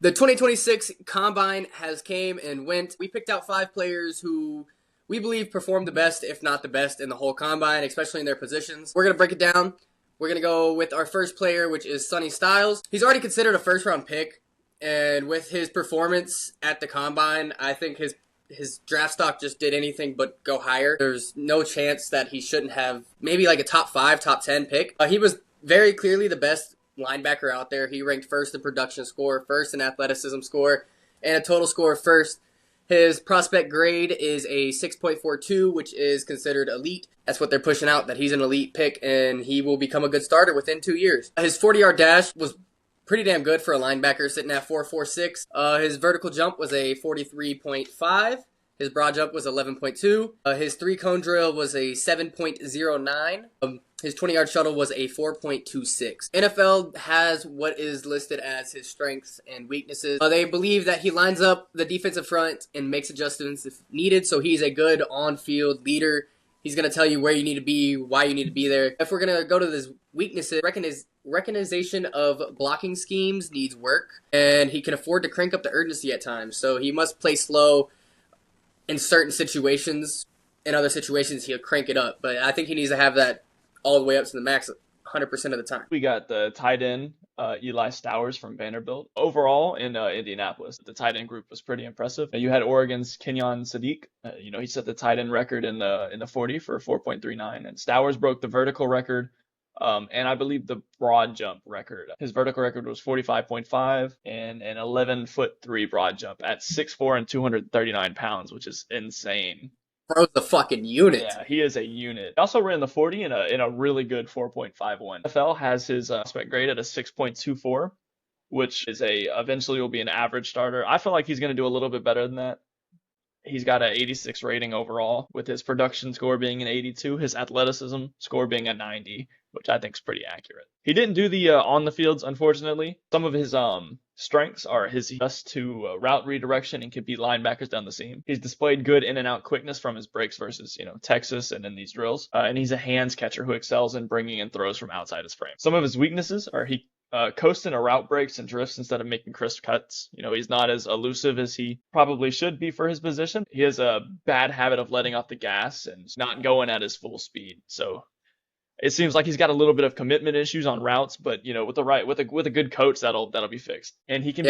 The 2026 Combine has came and went. We picked out 5 players who we believe performed the best, if not the best, in the whole Combine, especially in their positions. We're going to break it down. We're going to go with our first player, which is Sonny Styles. He's already considered a first-round pick, and with his performance at the Combine, I think his draft stock just did anything but go higher. There's no chance that he shouldn't have maybe like a top 5, top 10 pick. He was very clearly the best linebacker out there. He ranked first in production score, first in athleticism score, and a total score first. His prospect grade is a 6.42, which is considered elite. That's what they're pushing out, that he's an elite pick, and he will become a good starter within 2 years. His 40-yard dash was pretty damn good for a linebacker, sitting at 4.46. His vertical jump was a 43.5. His broad jump was 11.2. His 3-cone drill was a 7.09. His 20-yard shuttle was a 4.26. NFL has what is listed as his strengths and weaknesses. They believe that he lines up the defensive front and makes adjustments if needed, so he's a good on-field leader. He's going to tell you where you need to be, why you need to be there. If we're going to go to his weaknesses, recognition of blocking schemes needs work, and he can afford to crank up the urgency at times, so he must play slow in certain situations. In other situations, he'll crank it up. But I think he needs to have that all the way up to the max 100% of the time. We got the tight end, Eli Stowers from Vanderbilt. Overall, in Indianapolis, the tight end group was pretty impressive. You had Oregon's Kenyon Sadiq. He set the tight end record in the 40 for 4.39. And Stowers broke the vertical record. And I believe the broad jump record. His vertical record was 45.5 and an 11'3" broad jump at 6'4" and 239 pounds, which is insane. Bro's a fucking unit. Yeah, he is a unit. He also ran the 40 in a really good 4.51. NFL has his prospect grade at a 6.24, which is eventually will be an average starter. I feel like he's going to do a little bit better than that. He's got an 86 rating overall, with his production score being an 82, his athleticism score being a 90, which I think is pretty accurate. He didn't do the on the fields, unfortunately. Some of his strengths are his adjust to route redirection and can beat linebackers down the seam. He's displayed good in and out quickness from his breaks versus Texas and in these drills. And he's a hands catcher who excels in bringing in throws from outside his frame. Some of his weaknesses are he coasting a route breaks and drifts instead of making crisp cuts. He's not as elusive as he probably should be for his position. He has a bad habit of letting off the gas and not going at his full speed. So it seems like he's got a little bit of commitment issues on routes, but with a good coach that'll be fixed. And he can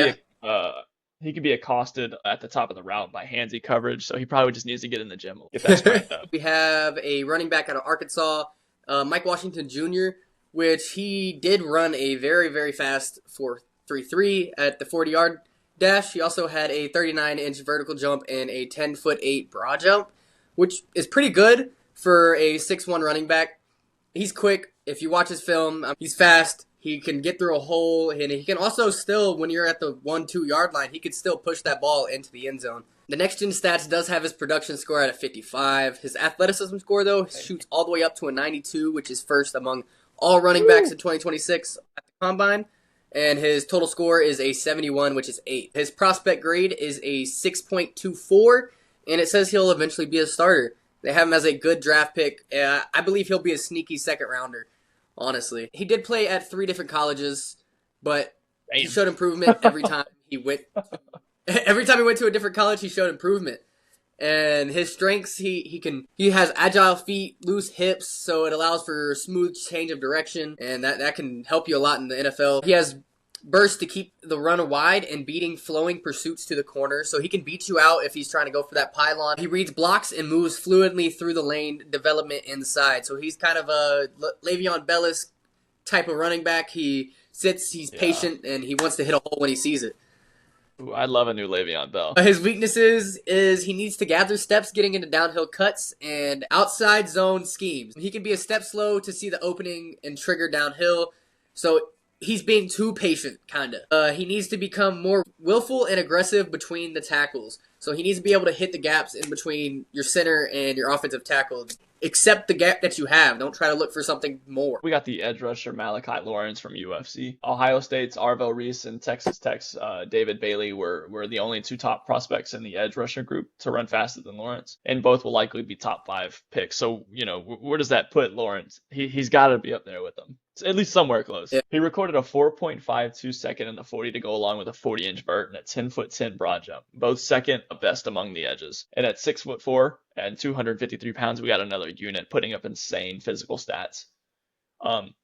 be accosted at the top of the route by handsy coverage, so he probably just needs to get in the gym if that's cranked up. We have a running back out of Arkansas, Mike Washington Jr., which he did run a very, very fast 4.33 at the 40-yard dash. He also had a 39-inch vertical jump and a 10'8" broad jump, which is pretty good for a 6'1" running back. He's quick. If you watch his film, he's fast. He can get through a hole, and he can also still, when you're at the 1-2 yard line, he could still push that ball into the end zone. The Next Gen Stats does have his production score at a 55. His athleticism score, though, shoots all the way up to a 92, which is first among all running backs in 2026 at the Combine. And his total score is a 71, which is 8. His prospect grade is a 6.24, and it says he'll eventually be a starter. They have him as a good draft pick. I believe he'll be a sneaky second rounder, honestly. He did play at 3 different colleges, but he showed improvement every time he went. Every time he went to a different college, he showed improvement. And his strengths, he has agile feet, loose hips, so it allows for smooth change of direction, and that can help you a lot in the NFL. He has bursts to keep the run wide and beating flowing pursuits to the corner, so he can beat you out if he's trying to go for that pylon. He reads blocks and moves fluidly through the lane development inside, so he's kind of a Le'Veon Bell-esque type of running back. He sits, he's patient, and he wants to hit a hole when he sees it. Ooh, I'd love a new Le'Veon Bell. His weaknesses is he needs to gather steps getting into downhill cuts and outside zone schemes. He can be a step slow to see the opening and trigger downhill, so he's being too patient, kind of. He needs to become more willful and aggressive between the tackles. So he needs to be able to hit the gaps in between your center and your offensive tackle. Accept the gap that you have. Don't try to look for something more. We got the edge rusher Malachi Lawrence from UFC. Ohio State's Arvell Reese and Texas Tech's David Bailey were the only 2 top prospects in the edge rusher group to run faster than Lawrence. And both will likely be top 5 picks. So, where does that put Lawrence? He's got to be up there with them. At least somewhere close. Yeah. He recorded a 4.52 second in the 40 to go along with a 40-inch vert and a 10'10" broad jump, both second best among the edges. And at 6'4" and 253 pounds, we got another unit putting up insane physical stats.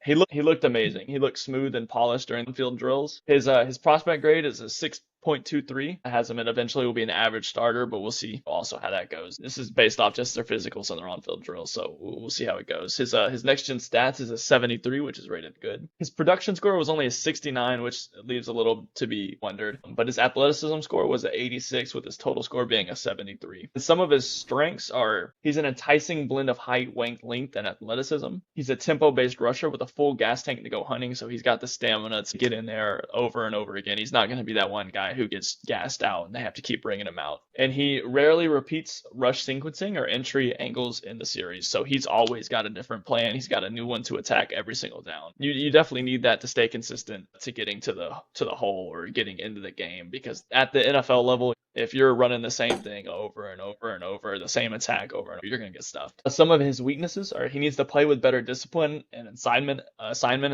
He looked amazing. He looked smooth and polished during the field drills. His prospect grade is a 6.23. It has him and eventually will be an average starter, but we'll see also how that goes. This is based off just their physicals and their on-field drills, so we'll see how it goes. His next gen stats is a 73, which is rated good. His production score was only a 69, which leaves a little to be wondered. But his athleticism score was an 86, with his total score being a 73. And some of his strengths are he's an enticing blend of height, length, and athleticism. He's a tempo-based rusher with a full gas tank to go hunting, so he's got the stamina to get in there over and over again. He's not going to be that one guy who gets gassed out and they have to keep bringing him out. And he rarely repeats rush sequencing or entry angles in the series, so he's always got a different plan. He's got a new one to attack every single down. You definitely need that to stay consistent to getting to the hole or getting into the game, because at the NFL level, if you're running the same thing over and over and over, the same attack over and over, you're going to get stuffed. Some of his weaknesses are he needs to play with better discipline and assignment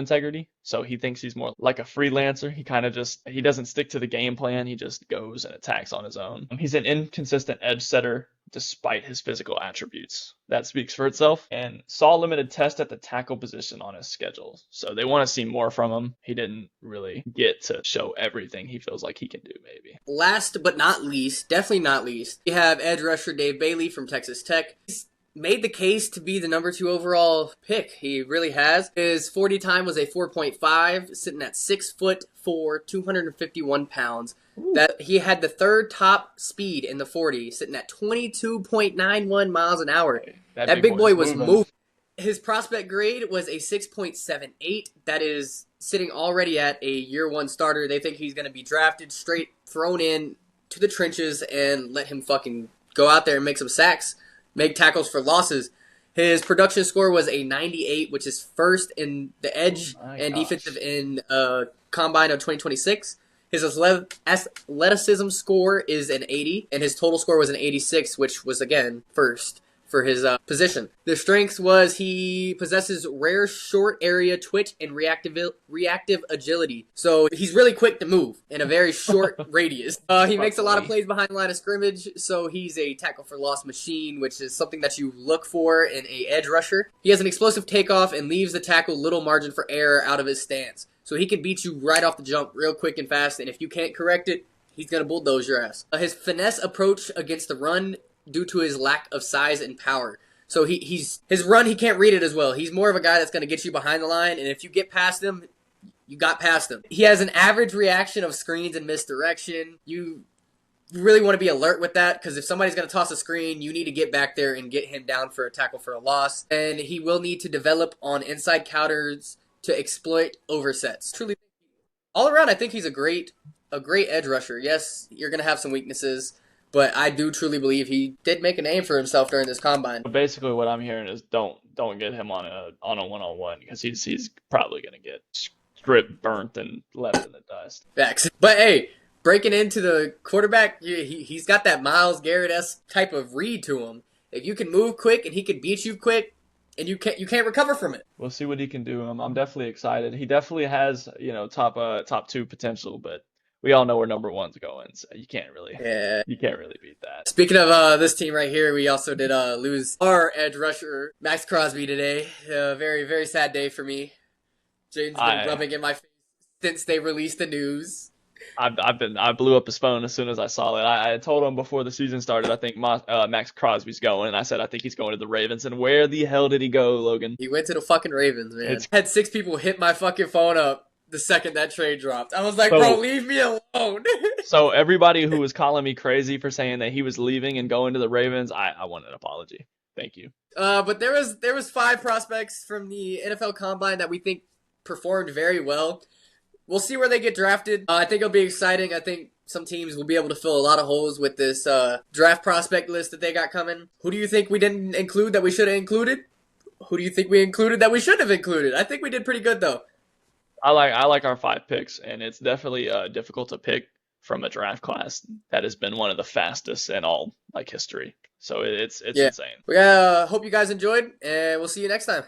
integrity. So he thinks he's more like a freelancer. He doesn't stick to the game plan. He just goes and attacks on his own. He's an inconsistent edge setter despite his physical attributes. That speaks for itself. And saw limited test at the tackle position on his schedule. So they want to see more from him. He didn't really get to show everything he feels like he can do, maybe. Last but not least, definitely not least, we have edge rusher Dave Bailey from Texas Tech. He's made the case to be the number 2 overall pick. He really has. His 40 time was a 4.5, sitting at 6'4", 251 pounds. That he had the third top speed in the 40, sitting at 22.91 miles an hour. That big boy was moving. His prospect grade was a 6.78. That is sitting already at a year 1 starter. They think he's going to be drafted straight, thrown in to the trenches, and let him fucking go out there and make some sacks, make tackles for losses. His production score was a 98, which is first in the edge defensive in Combine of 2026. His athleticism score is an 80, and his total score was an 86, which was, again, first for his position. The strengths was he possesses rare short area twitch and reactive agility. So he's really quick to move in a very short radius. He makes a lot of plays behind the line of scrimmage, so he's a tackle for loss machine, which is something that you look for in a edge rusher. He has an explosive takeoff and leaves the tackle little margin for error out of his stance. So he can beat you right off the jump real quick and fast, and if you can't correct it, he's going to bulldoze your ass. His finesse approach against the run due to his lack of size and power. So his run, he can't read it as well. He's more of a guy that's going to get you behind the line, and if you get past him, you got past him. He has an average reaction of screens and misdirection. You really want to be alert with that, because if somebody's going to toss a screen, you need to get back there and get him down for a tackle for a loss. And he will need to develop on inside counters to exploit oversets. Truly, all around, I think he's a great edge rusher. Yes, you're going to have some weaknesses, but I do truly believe he did make a name for himself during this combine. Basically, what I'm hearing is don't get him on a one-on-one, because he's probably going to get stripped, burnt, and left in the dust. Facts. But hey, breaking into the quarterback, he's got that Myles Garrett-esque type of read to him. If you can move quick and he can beat you quick, and you can't recover from it. We'll see what he can do. I'm definitely excited. He definitely has, top 2 potential, but we all know where number 1's going, so you can't really beat that. Speaking of this team right here, we also did lose our edge rusher, Max Crosby, today. Very, very sad day for me. Jaden's been rubbing in my face since they released the news. I blew up his phone as soon as I saw it. I told him before the season started, I think Max Crosby's going, and I said I think he's going to the Ravens. And where the hell did he go, Logan? He went to the fucking Ravens, man. I had 6 people hit my fucking phone up the second that trade dropped. I was like, bro, leave me alone. So everybody who was calling me crazy for saying that he was leaving and going to the Ravens, I want an apology. Thank you. But there was 5 prospects from the NFL Combine that we think performed very well. We'll see where they get drafted. I think it'll be exciting. I think some teams will be able to fill a lot of holes with this draft prospect list that they got coming. Who do you think we didn't include that we should have included? Who do you think we included that we should have included? I think we did pretty good, though. I like our 5 picks, and it's definitely difficult to pick from a draft class that has been one of the fastest in all history. So it's insane. We hope you guys enjoyed, and we'll see you next time.